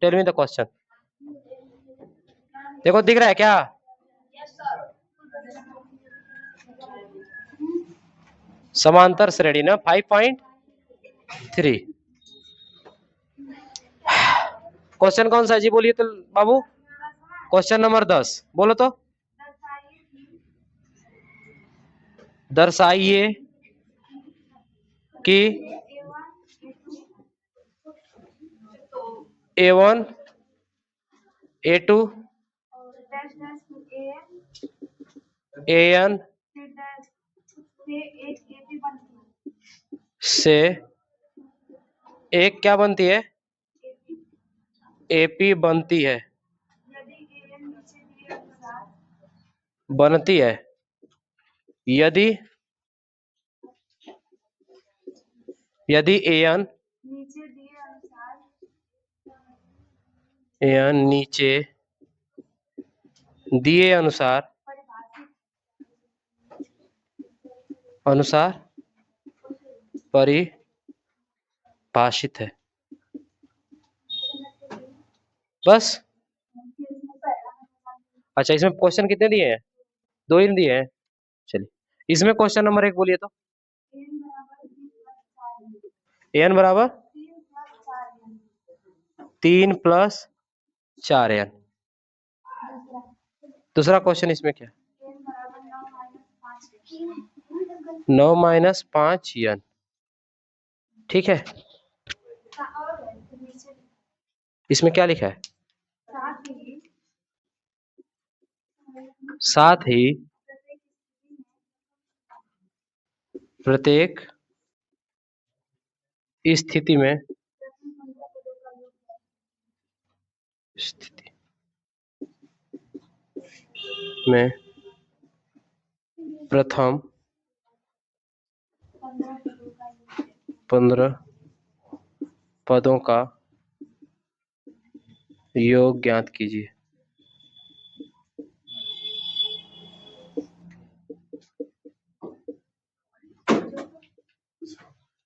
Tell me the question. देखो दिख रहा है क्या? समांतर श्रेणी ना 5.3। क्वेश्चन कौन सा है जी बोलिए तो बाबू। क्वेश्चन नंबर 10 बोलो तो। दर्शाइए कि A1 A2 AN से एक क्या बनती है? AP बनती है। बनती है यदि AN नीचे दिए अनुसार परिभाषित है। बस। अच्छा इसमें क्वेश्चन कितने दिए हैं? 2 ही दिए हैं। चलिए इसमें क्वेश्चन नंबर 1 बोलिए तो। AN बराबर 3 + 4N। दूसरा क्वेश्चन इसमें क्या? 9 - 5N। ठीक है। इसमें क्या लिखा है? साथ ही प्रत्येक स्थिति में प्रथम 15 पदों का योग ज्ञात कीजिए।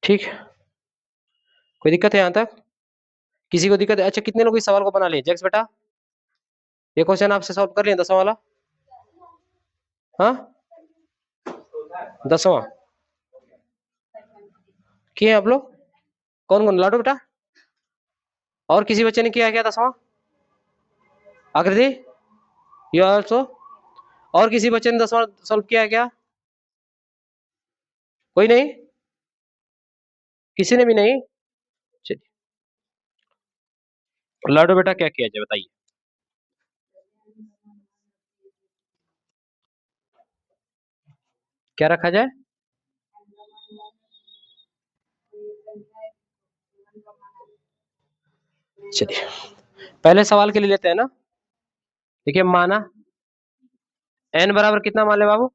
ठीक है, कोई दिक्कत है यहां तक? किसी को दिक्कत है? अच्छा कितने लोग इस सवाल को बना लिए जैक्स बेटा? ये क्वेश्चन आपसे सॉल्व कर लिया 10वां वाला? हाँ 10वां किए आप लोग? कौन कौन? लाडो बेटा और किसी बच्चे ने किया क्या 10वां? आकृति यू आल्सो? और किसी बच्चे ने 10वां सॉल्व किया है क्या? कोई नहीं? किसी ने भी नहीं? चलिए लाडो बेटा क्या किया जाए बताइए। क्या रखा जाए? चलिए पहले सवाल के लिए लेते हैं ना। देखिए माना n बराबर कितना मान ले बाबू?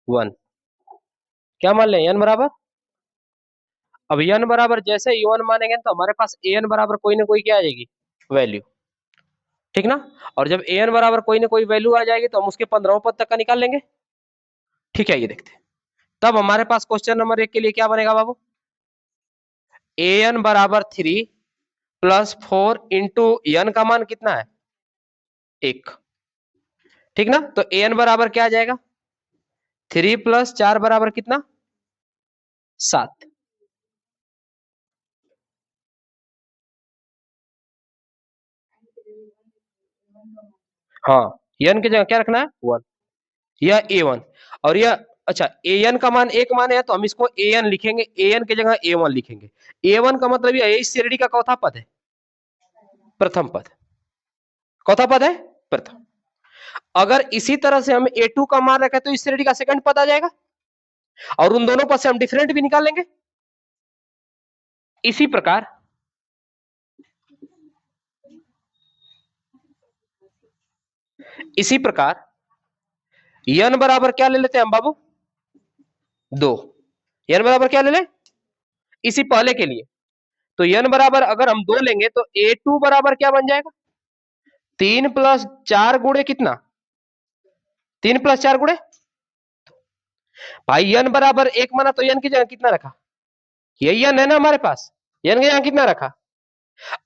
1। क्या मान ले? n बराबर। अब n बराबर जैसे ही 1 मानेंगे तो हमारे पास an बराबर कोई ना कोई क्या आ जाएगी? वैल्यू। ठीक ना? और जब an बराबर कोई ना कोई वैल्यू आ जाएगी तो हम उसके 15वें पद तक का निकाल लेंगे। ठीक है ये देखते हैं। तब हमारे पास क्वेश्चन नंबर 1 के लिए क्या बनेगा बाबू? an बराबर 3 + 4 × n का मान कितना है? 1। ठीक ना? तो an बराबर क्या आ जाएगा? 3 + 4 बराबर कितना? 7। हाँ n की जगह क्या रखना है? 1। यह A1 और यह अच्छा an का मान 1 माने है तो हम इसको an लिखेंगे, an की जगह A1 लिखेंगे। A1 का मतलब यह इस श्रेणी का चौथा पद है, प्रथम पद। चौथा पद है प्रथम। अगर इसी तरह से हम A2 का मान रखें तो इस श्रेणी का सेकंड पद आ जाएगा और उन दोनों पद से हम डिफरेंट भी निकाल लेंगे। इसी प्रकार n बराबर क्या ले लेते हैं हम बाबू? 2। n बराबर क्या ले लें? इसी पहले के लिए तो n बराबर अगर हम 2 लेंगे तो A2 बराबर क्या बन जाएगा? 3 + 4 गुणे कितना? 3 + 4 गुणे भाई n बराबर 1 माना तो n की जगह कितना रखा? यही n है ना हमारे पास। n की जगह कितना रखा?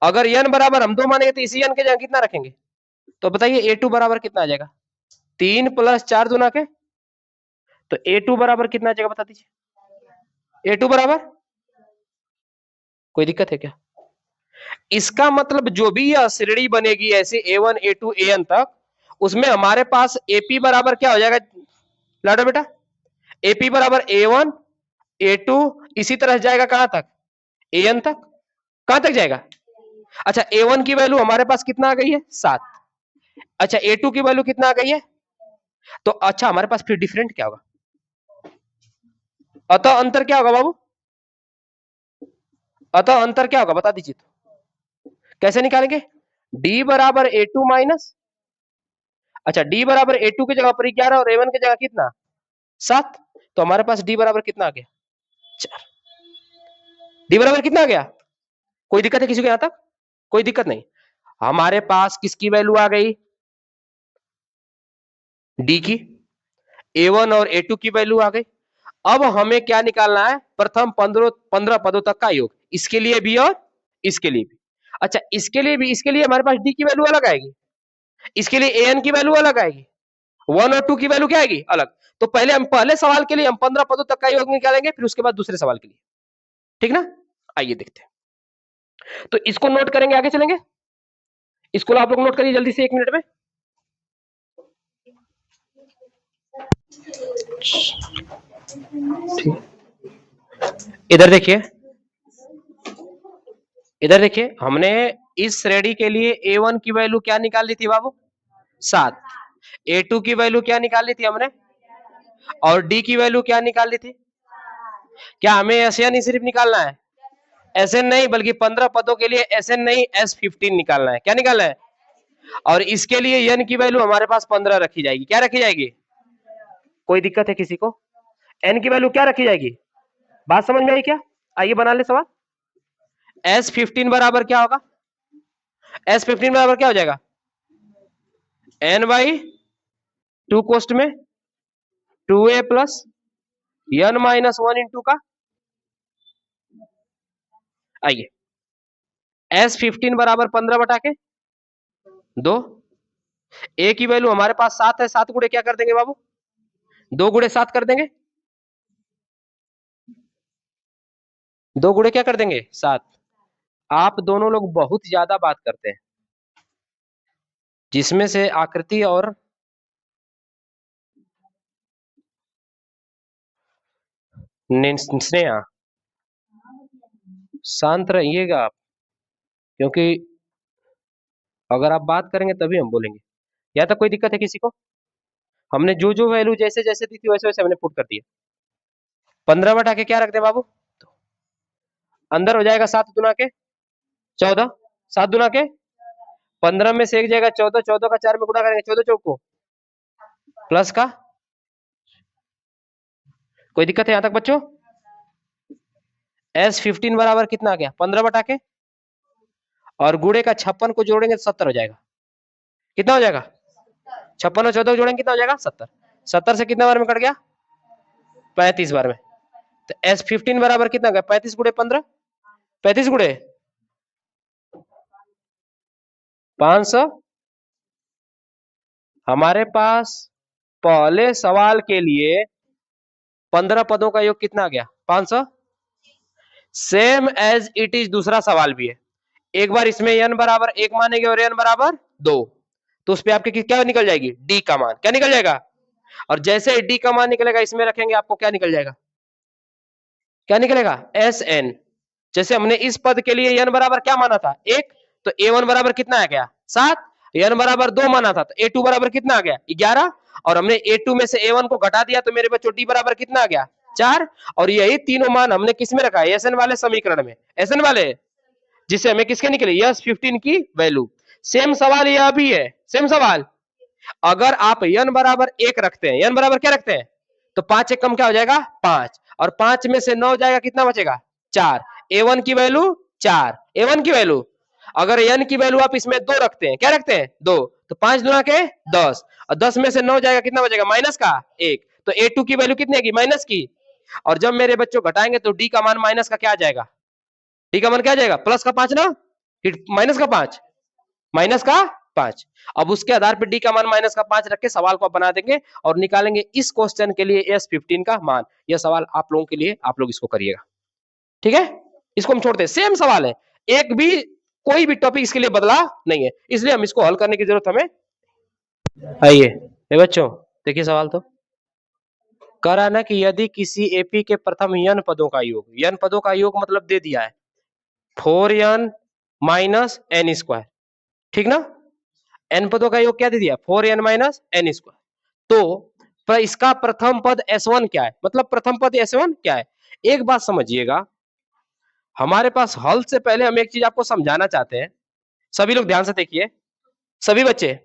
अगर n बराबर हम 2 मानेंगे तो इसी n के जगह कितना रखेंगे? तो बताइए a2 बराबर कितना आ जाएगा? 3 + 4 दूना के, तो a2 बराबर कितना आ जाएगा बता दीजिए? a2 बराबर, कोई दिक्कत है क्या? इसका मतलब जो भी यह श्रेणी बनेगी ऐसे a1 a2 an तक, उसमें हमारे पास ap बराबर क्या हो जाएगा लाडो बेटा? ap बराबर a1 a2 इसी तरह जाएगा कहां तक? an तक। कहां तक जाएगा? अच्छा a1 की वैल्यू हमारे पास कितना आ गई है? 7। अच्छा a2 की वैल्यू कितना आ गई है? तो अच्छा हमारे पास फिर डिफरेंट क्या होगा? अतः अंतर क्या होगा बाबू? अतः अंतर क्या होगा बता दीजिए तो। कैसे निकालेंगे? d बराबर a2 माइनस, अच्छा d बराबर a2 की जगह पर 11 और a1 की जगह कितना? 7। तो हमारे पास d बराबर कितना आ गया? 4। d बराबर कितना आ गया? कोई दिक्कत है किसी को यहां तक? कोई दिक्कत नहीं। हमारे पास किसकी वैल्यू आ गई? d की, a1 और a2 की वैल्यू आ गई। अब हमें क्या निकालना है? प्रथम 15 पदों तक का योग, इसके लिए भी और इसके लिए भी। अच्छा इसके लिए भी, इसके लिए हमारे पास d की वैल्यू अलग आएगी, इसके लिए an की वैल्यू अलग आएगी, 1 और 2 की वैल्यू क्या आएगी? अलग। तो पहले सवाल के लिए हम 15 पदों तक का योग निकालेंगे, फिर उसके बाद दूसरे सवाल के लिए, ठीक ना? आइए देखते हैं। तो इसको नोट करेंगे, आगे चलेंगे। इसको आप लोग नोट करिए जल्दी से 1 मिनट में। इधर देखिए, इधर देखिए, हमने इस श्रेणी के लिए a1 की वैल्यू क्या निकाली थी बाबू? 7। a2 की वैल्यू क्या निकाली थी हमने? और d की वैल्यू क्या निकाली थी? क्या हमें SN ही सिर्फ निकालना है? SN नहीं, बल्कि 15 पदों के लिए SN नहीं S15 निकालना है। क्या निकालना है? और इसके लिए n की वैल्यू हमारे पास 15 रखी जाएगी। क्या रखी जाएगी? कोई दिक्कत है किसी को? n की वैल्यू क्या रखी जाएगी? बात समझ में आई क्या? आइए बना ले सवाल। S15 बराबर क्या होगा? S15 बराबर क्या हो जाएगा? n/2 कोष्ट में 2a प्लस n-1 इंटू का, आइए S15 बराबर 15 बटा के 2। a की वैल्यू हमारे पास 7 है, 7 गुणे क्या कर देंगे बाबू? 2 गुणे 7 कर देंगे, 2 गुणे क्या कर देंगे? 7। आप दोनों लोग बहुत ज्यादा बात करते हैं, जिसमें से आकृति और स्नेहा शांत रहिएगा आप, क्योंकि अगर आप बात करेंगे तभी हम बोलेंगे। या तो कोई दिक्कत है किसी को? हमने जो जो वैल्यू जैसे जैसे दी थी वैसे वैसे हमने पुट कर दिया। 15 बटा के क्या रख दे बाबू? अंदर हो जाएगा 7 दुना के 14, 7 दुना के 15 में से एक जाएगा 14, 14 का 4 में गुणा करेंगे 14 चौक को प्लस का। कोई दिक्कत है यहां तक बच्चों? S15 बराबर कितना आ गया? 15 बटा के, और गुणे का 56 को जोड़ेंगे तो 70 हो जाएगा। कितना हो जाएगा? 56 और 14 को जोड़ेंगे कितना हो जाएगा? 70। 70 से कितना बार में कट गया? 35 बार में। तो S15 बराबर कितना हो गया? 35 गुणे 15, 35 गुणे 500। हमारे पास पहले सवाल के लिए 15 पदों का योग कितना आ गया? 500। सेम एज इट इज दूसरा सवाल भी है। एक बार इसमें n बराबर 1 मानेंगे और n बराबर 2, तो उस पे आपके क्या निकल जाएगी? d का मान। क्या निकल जाएगा? और जैसे d का मान निकलेगा इसमें रखेंगे, आपको क्या निकल जाएगा? क्या निकलेगा? Sn। जैसे हमने इस पद के लिए n बराबर क्या माना था? 1, तो a1 बराबर कितना आ गया? 7। n बराबर 2 माना था, तो a2 बराबर कितना आ गया? 11। और हमने a2 में से a1 को घटा दिया, तो मेरे बच्चों d बराबर कितना आ गया? 4। और यही तीनों मान हमने किस में रखा है? Sn वाले समीकरण में। Sn वाले, जिससे हमें किसके निकले? S15 की वैल्यू। सेम सवाल यह भी है, सेम सवाल। अगर आप n बराबर 1 रखते हैं, n बराबर क्या रखते हैं, तो 5 एक कम क्या हो जाएगा? 5। और 5 में से 9 जाएगा, कितना बचेगा? 4। a1 की वैल्यू 4, a1 की वैल्यू। अगर n की वैल्यू आप इसमें 2 रखते हैं, क्या रखते हैं? 2, तो 5 दुना के 10, और 10 में से 9 जाएगा, कितना बचेगा? माइनस का 1। तो a2 की वैल्यू कितनी आएगी? माइनस की। और जब मेरे बच्चों घटाएंगे तो d का मान माइनस का क्या आ जाएगा? d का मान क्या आ जाएगा? प्लस का 5 ना। माइनस का 5, माइनस का 5। अब उसके आधार पर डी का मान माइनस का 5 रख के सवाल को बना देंगे और निकालेंगे इस क्वेश्चन के लिए S15 का मान। यह सवाल आप लोगों के लिए, आप लोग इसको करिएगा, ठीक है। इसको हम छोड़ते हैं, सेम सवाल है, एक भी कोई भी टॉपिक इसके लिए बदला नहीं है, इसलिए हम इसको हल करने की जरूरत हमें। आइए ये बच्चों देखिए सवाल तो कह रहा है ना कि यदि किसी एपी के प्रथम n पदों का योग, n पदों का योग मतलब दे दिया है 4n माइनस एन स्क्वायर, ठीक ना। n पदों का योग क्या दे दिया, 4n माइनस एन स्क्वायर। तो इसका प्रथम पद S1 क्या है, मतलब प्रथम पद S1 क्या है। एक बात समझिएगा, हमारे पास हल से पहले हम एक चीज आपको समझाना चाहते हैं, सभी लोग ध्यान से देखिए, सभी बच्चे।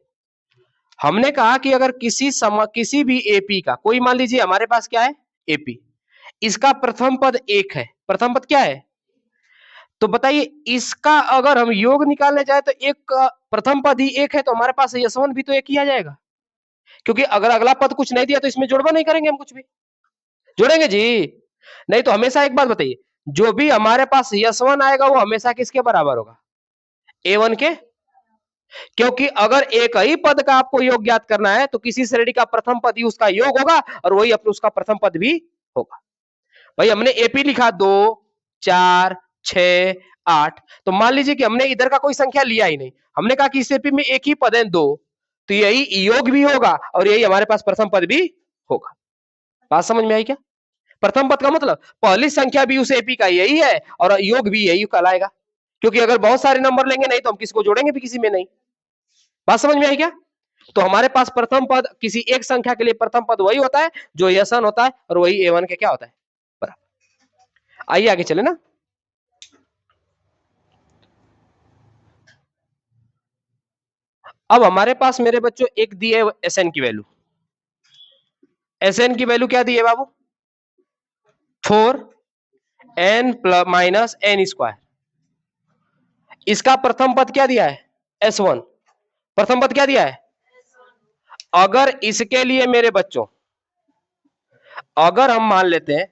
हमने कहा कि अगर किसी भी एपी का, कोई मान लीजिए हमारे पास क्या है एपी, इसका प्रथम पद 1 है, प्रथम पद क्या है, तो बताइए इसका अगर हम योग निकालने जाए तो एक का प्रथम पद ही 1 है, तो हमारे पास S1 भी तो 1 ही आ जाएगा, क्योंकि अगर अगला पद कुछ नहीं दिया तो इसमें जोड़वा नहीं करेंगे हम, कुछ भी जोड़ेंगे जी नहीं। तो हमेशा एक बात बताइए, जो भी हमारे पास S1 आएगा वो हमेशा किसके बराबर होगा, A1 के, क्योंकि अगर एक ही पद का आपको योग ज्ञात करना है तो किसी श्रेणी का प्रथम पद ही उसका योग होगा और वही अपने उसका प्रथम पद भी होगा। भाई हमने एपी लिखा 2 4 6 8, तो मान लीजिए कि हमने इधर का कोई संख्या लिया ही नहीं, हमने कहा कि इस एपी में एक ही पद है 2, तो यही योग भी होगा और यही हमारे पास प्रथम पद भी होगा। बात समझ में आई क्या, प्रथम पद का मतलब पहली संख्या भी उस एपी का यही है और योग भी यही कहलाएगा, क्योंकि अगर बहुत सारे नंबर लेंगे नहीं तो हम किसको जोड़ेंगे भी किसी में नहीं। बात समझ में आई क्या, तो हमारे पास प्रथम पद किसी एक संख्या के लिए प्रथम पद वही होता है जो S1 होता है और वही A1 के क्या होता है बराबर। आइए आगे चले ना। अब हमारे पास मेरे बच्चों एक दी है SN की वैल्यू, SN की वैल्यू क्या दी है बाबू, 4n माइनस एन स्क्वायर। इसका प्रथम पद क्या दिया है S1, प्रथम पद क्या दिया है। अगर इसके लिए मेरे बच्चों, अगर हम मान लेते हैं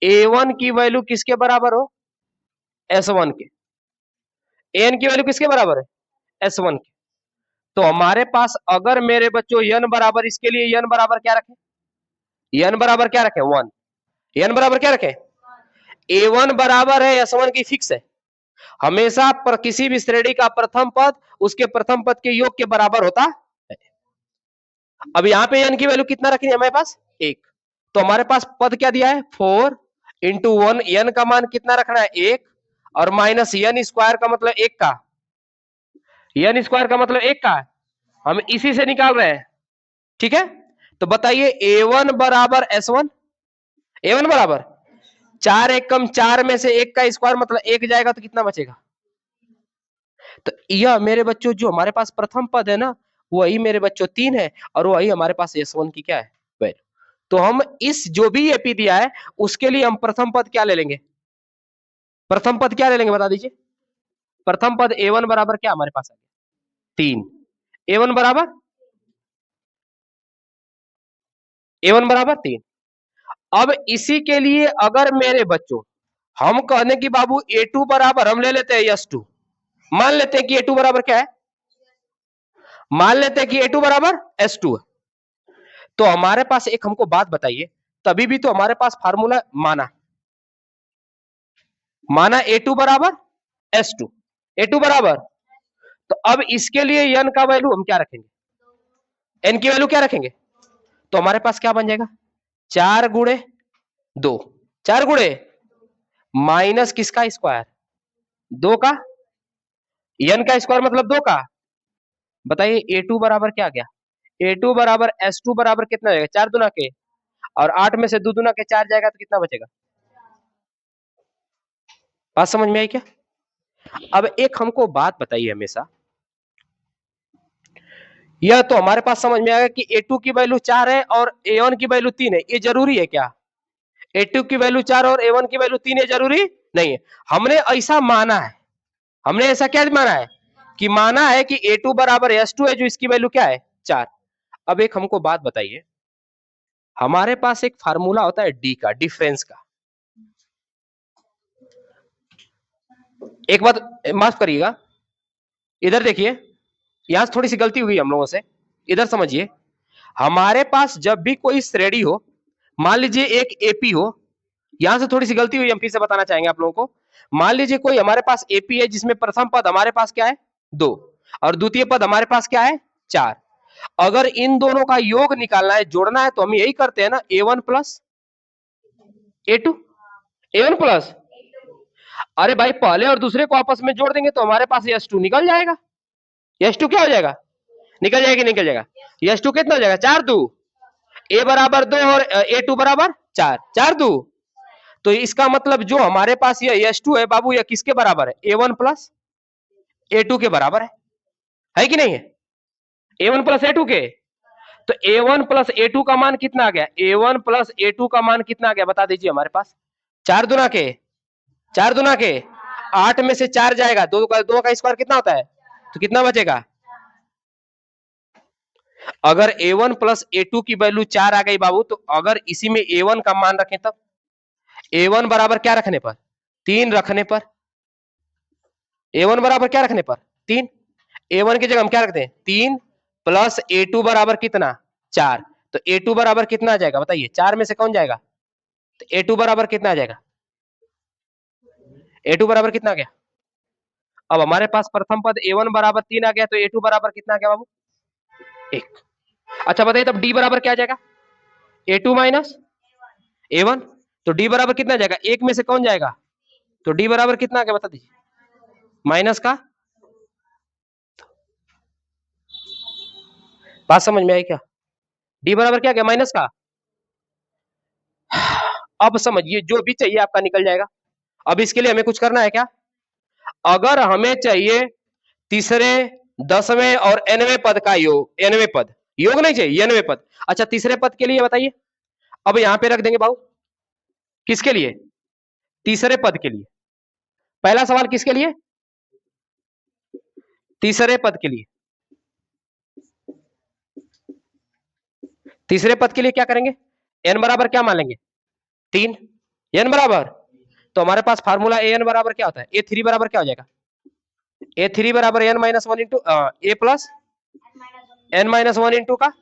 A1 की वैल्यू किसके बराबर हो, S1 के, AN की वैल्यू किसके बराबर है S1 के, तो हमारे पास अगर मेरे बच्चों n बराबर, इसके लिए n बराबर क्या रखें, n बराबर क्या रखें 1, n बराबर क्या रखें, A1 बराबर है S1 की फिक्स है, हमेशा पर किसी भी श्रेणी का प्रथम पद उसके प्रथम पद के योग के बराबर होता है। अब यहाँ पे n की वैल्यू कितना रखनी है हमारे पास 1, तो हमारे पास पद क्या दिया है 4 इंटू 1, n का मान कितना रखना है 1 और माइनस n स्क्वायर का मतलब 1 का, n स्क्वायर का मतलब 1 का, हम इसी से निकाल रहे हैं, ठीक है। तो बताइए A1 बराबर S1, A1 बराबर 4 1 कम 4 में से 1 का स्क्वायर मतलब 1 जाएगा तो कितना बचेगा, तो यह मेरे बच्चों जो हमारे पास प्रथम पद है ना वही मेरे बच्चों 3 है और वही हमारे पास S1 की क्या है वैल्यू। तो हम इस जो भी एपी दिया है उसके लिए हम प्रथम पद क्या ले लेंगे, प्रथम पद क्या ले लेंगे बता दीजिए, प्रथम पद A1 बराबर क्या हमारे पास है 3, A1 बराबर, A1 बराबर 3। अब इसी के लिए अगर मेरे बच्चों हम कहने की बाबू A2 बराबर हम ले लेते हैं S2, मान लेते हैं कि A2 बराबर क्या है, मान लेते हैं कि A2 बराबर S2 है, तो हमारे पास एक हमको बात बताइए, तभी भी तो हमारे पास फार्मूला माना, माना A2 बराबर S2, A2 बराबर, तो अब इसके लिए n का वैल्यू हम क्या रखेंगे, n की वैल्यू क्या रखेंगे, तो हमारे पास क्या बन जाएगा 4 गुणे 2, 4 गुणे माइनस किसका स्क्वायर 2 का, n का स्क्वायर मतलब 2 का। बताइए A2 बराबर क्या गया, A2 बराबर S2 बराबर कितना जाएगा 4 दुना के, और 8 में से 2 दुना के 4 जाएगा तो कितना बचेगा, बात समझ में आई क्या। अब एक हमको बात बताइए हमेशा, यह तो हमारे पास समझ में आएगा कि A2 की वैल्यू 4 है और A1 की वैल्यू 3 है, ये जरूरी है क्या, A2 की वैल्यू 4 और A1 की वैल्यू 3 है, जरूरी नहीं है, हमने ऐसा माना है, हमने ऐसा क्या माना है कि माना है कि A2 बराबर S2 है जो इसकी वैल्यू क्या है 4। अब एक हमको बात बताइए, हमारे पास एक फार्मूला होता है डी का, डिफरेंस का, एक बात माफ करिएगा, इधर देखिए, यहां से थोड़ी सी गलती हुई हम लोगों से, इधर समझिए। हमारे पास जब भी कोई श्रेणी हो, मान लीजिए एक एपी हो, यहां से थोड़ी सी गलती हुई, हम फिर से बताना चाहेंगे आप लोगों को। मान लीजिए कोई हमारे पास एपी है जिसमें प्रथम पद हमारे पास क्या है 2 और द्वितीय पद हमारे पास क्या है 4। अगर इन दोनों का योग निकालना है, जोड़ना है, तो हम यही करते हैं ना, a1 plus a2, a1 plus, अरे भाई पहले और दूसरे को आपस में जोड़ देंगे तो हमारे पास s2 निकल जाएगा। s2 क्या हो जाएगा, निकल जाएगा, निकल जाएगा। s2 कितना हो जाएगा 4 2, a बराबर 2 और a2 बराबर 4, 4 2। तो इसका मतलब जो हमारे पास ये s2 है बाबू, ये किसके बराबर है a1 प्लस a2 के बराबर है कि नहीं है, a1 प्लस a2 के। तो a1 प्लस a2 का मान कितना आ गया, a1 प्लस a2 का मान कितना आ गया बता दीजिए हमारे पास, 4 दुना के, 4 दुना के 8 में से 4 जाएगा, 2 का स्क्वायर कितना होता है, तो कितना बचेगा। अगर a1 प्लस a2 की वैल्यू 4 आ गई बाबू, तो अगर इसी में a1 का मान रखें तब a1 बराबर क्या रखने पर 3 रखने पर, a1 बराबर क्या रखने पर 3, a1 की जगह हम क्या रखते हैं 3 प्लस a2 बराबर कितना 4। तो a2 बराबर कितना आ जाएगा बताइए, 4 में से कौन जाएगा, तो a2 बराबर कितना आ जाएगा, a2 बराबर कितना आ गया। अब हमारे पास प्रथम पद a1 बराबर 3 आ गया, तो a2 बराबर कितना आ गया बाबू 1। अच्छा बताइए तब d बराबर क्या आ जाएगा, a2 माइनस a1। तो d बराबर कितना आ जाएगा, एक में से कौन जाएगा, तो d बराबर कितना आ गया बता दीजिए, माइनस का, बात समझ में आई क्या, d बराबर क्या गया माइनस का। अब समझिए जो भी चाहिए आपका निकल जाएगा। अब इसके लिए हमें कुछ करना है क्या, अगर हमें चाहिए तीसरे 10वें और nवें पद का योग, nवें पद, योग नहीं चाहिए nवें पद। अच्छा तीसरे पद के लिए बताइए, अब यहां पे रख देंगे बाबू, किसके लिए, तीसरे पद के लिए। पहला सवाल किसके लिए, तीसरे पद के लिए। तीसरे पद के लिए क्या करेंगे, n बराबर क्या मान लेंगे 3, n बराबर, तो हमारे पास फार्मूला an बराबर क्या होता है, a3 बराबर क्या हो जाएगा, a3 बराबर n minus one into a plus n minus one into का।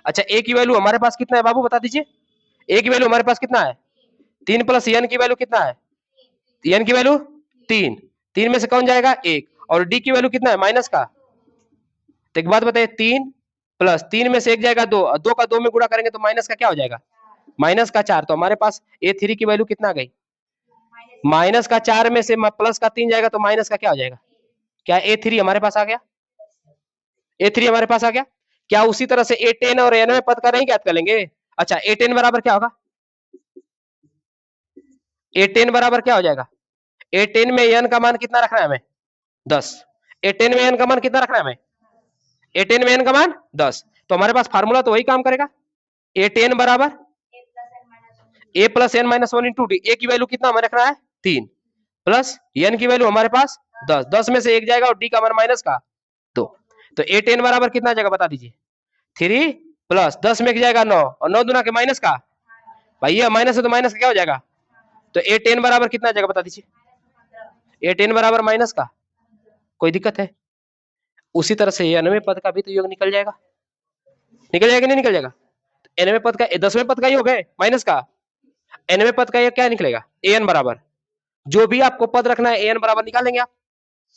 अच्छा a की वैल्यू हमारे पास कितना है बाबू बता दीजिए, a की वैल्यू हमारे पास कितना है 3 प्लस n की वैल्यू कितना है, n की वैल्यू 3, 3 में से कौन जाएगा 1, और d की वैल्यू कितना है माइनस का। तो एक बात बताइए, 3 प्लस 3 में से 1 जाएगा 2, 2 का 2 में गुणा करेंगे तो माइनस का क्या हो जाएगा, माइनस का 4। तो हमारे पास a3 की वैल्यू कितना आ गई, माइनस का 4 में से प्लस का 3 जाएगा तो माइनस का क्या हो जाएगा, क्या a3 हमारे पास आ गया, a3 हमारे पास आ गया। क्या उसी तरह से a10 और nवें पद का नहीं ज्ञात कर लेंगे। अच्छा a10 बराबर क्या होगा, a10 बराबर क्या हो जाएगा, a10 में n का मान कितना रखना है हमें 10, a10 में n का मान कितना रखना है हमें, a10 में n का मान 10। तो हमारे पास फार्मूला तो वही काम करेगा, a10 बराबर a plus n minus one into d, a की वैल्यू कितना हमें रखना है 3, प्लस n की वैल्यू हमारे पास 10, 10 में से 1 जाएगा और d का मान माइनस का 2। तो a10 बराबर कितना जाएगा बता दीजिए 3 प्लस 10 में जाएगा 9, और 9 दुना के माइनस का, भाई ये माइनस है तो माइनस का क्या हो जाएगा, तो a10 बराबर कितना जाएगा बता दीजिए, a10 बराबर माइनस का, कोई दिक्कत है। उसी तरह से nवें पद का भी तो योग निकल जाएगा, निकल जाएगा नहीं निकल जाएगा, nवें पद का 10वें पद का योग है माइनस का, nवें पद का ये क्या निकलेगा an बराबर, जो भी आपको पद रखना है an बराबर निकाल लेंगे आप,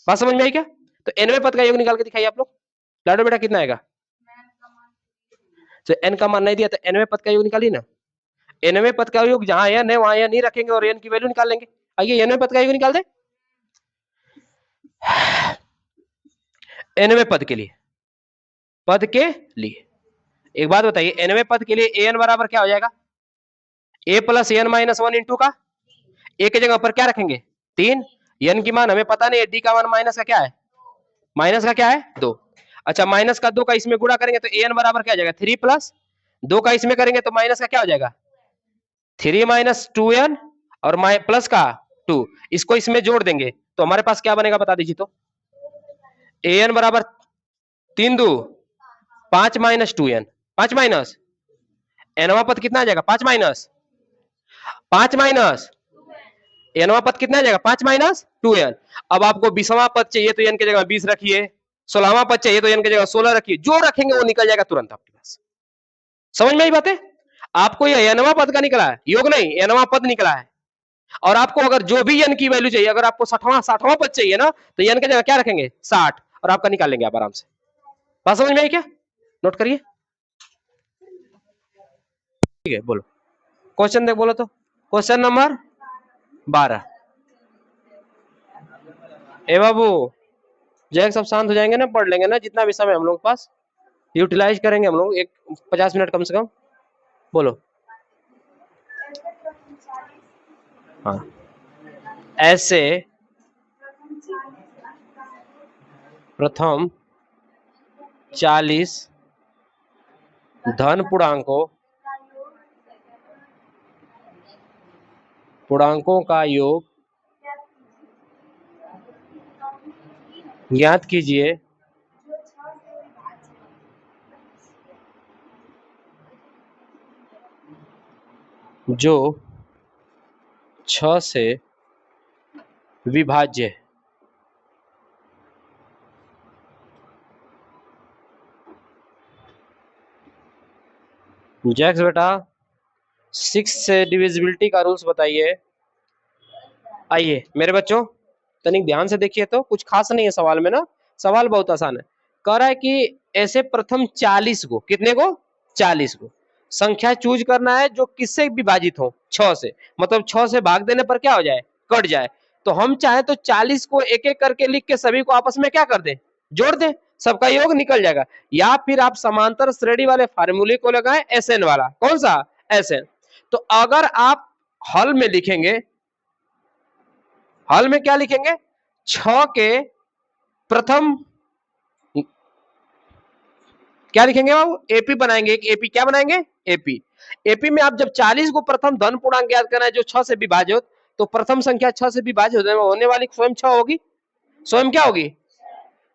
बात समझ में आई क्या। तो nवें पद का योग निकाल के दिखाइए आप लोग, लाडो बेटा कितना आएगा, तो n का मान नहीं दिया तो nवें पद का योग निकालिए ना, nवें पद का योग जहां n है वहां n नहीं रखेंगे और n की वैल्यू निकाल लेंगे। आइए nवें पद का योग निकाल दे, nवें पद के लिए, पद के लिए एक बात बताइए, nवें पद के लिए an बराबर क्या हो जाएगा, a plus n minus one into का, a की जगह पर क्या रखेंगे 3, n की मान हमें पता नहीं है, d का मान माइनस का क्या है, माइनस का क्या है 2। अच्छा माइनस का 2 का इसमें गुणा करेंगे तो an बराबर क्या हो जाएगा 3 प्लस 2 का इसमें करेंगे तो माइनस का क्या हो जाएगा 3 माइनस 2n और प्लस का 2, इसको इसमें जोड़ देंगे तो हमारे पास क्या बनेगा बता दीजिए, तो an बराबर 3 2 5 माइनस 2n, 5 माइनस nवां पद कितना आ जाएगा 5 माइनस 5 माइनस एनवा पद कितना आ जाएगा 5 माइनस 2n। अब आपको 20वां पद चाहिए तो n की जगह 20 रखिए, 16वां पद चाहिए तो n की जगह 16 रखिए, जो रखेंगे वो निकल जाएगा तुरंत आपके पास। समझ में आई बातें? आपको ये एनवा पद का निकला है, योग नहीं एनवा पद निकला है। और आपको अगर जो भी n की वैल्यू चाहिए, अगर आपको 60वां पद चाहिए ना तो n की जगह क्या रखेंगे 60 और आपका निकाल लेंगे आप आराम से। बात समझ में आई क्या? नोट करिए। ठीक है बोलो क्वेश्चन देख, बोलो तो क्वेश्चन नंबर 12। ए बाबू जय सब शांत हो जाएंगे ना, पढ़ लेंगे ना जितना भी समय हम लोग के पास, यूटिलाइज करेंगे हम लोग एक 50 मिनट कम से कम। बोलो। हाँ ऐसे प्रथम 40 धन पूर्णांकों का योग ज्ञात कीजिए जो 6 से विभाज्य है। जैक्स बेटा 6 से डिविजिबिलिटी का रूल्स बताइए। आइए मेरे बच्चों तनिक ध्यान से देखिए, तो कुछ खास नहीं है सवाल में ना, सवाल बहुत आसान है। कह रहा है कि ऐसे प्रथम 40 को, कितने को 40 को संख्या चूज करना है जो किससे विभाजित हो 6 से, मतलब 6 से भाग देने पर क्या हो जाए कट जाए। तो हम चाहे तो 40 को एक एक करके लिख के सभी को आपस में क्या कर दें जोड़ दें, सबका योग निकल जाएगा। या फिर आप समांतर श्रेणी वाले फार्मूले को लगाएं एसएन वाला, कौन सा एसएन। तो अगर आप हल में लिखेंगे, हल में क्या लिखेंगे 6 के प्रथम क्या लिखेंगे बाबू एपी बनाएंगे, एक एपी क्या बनाएंगे एपी। एपी में आप जब 40 को प्रथम धन पूर्णांक याद करना है जो 6 से विभाज्य हो, तो प्रथम संख्या 6 से विभाज्य होने वाली स्वयं 6 होगी, स्वयं क्या होगी।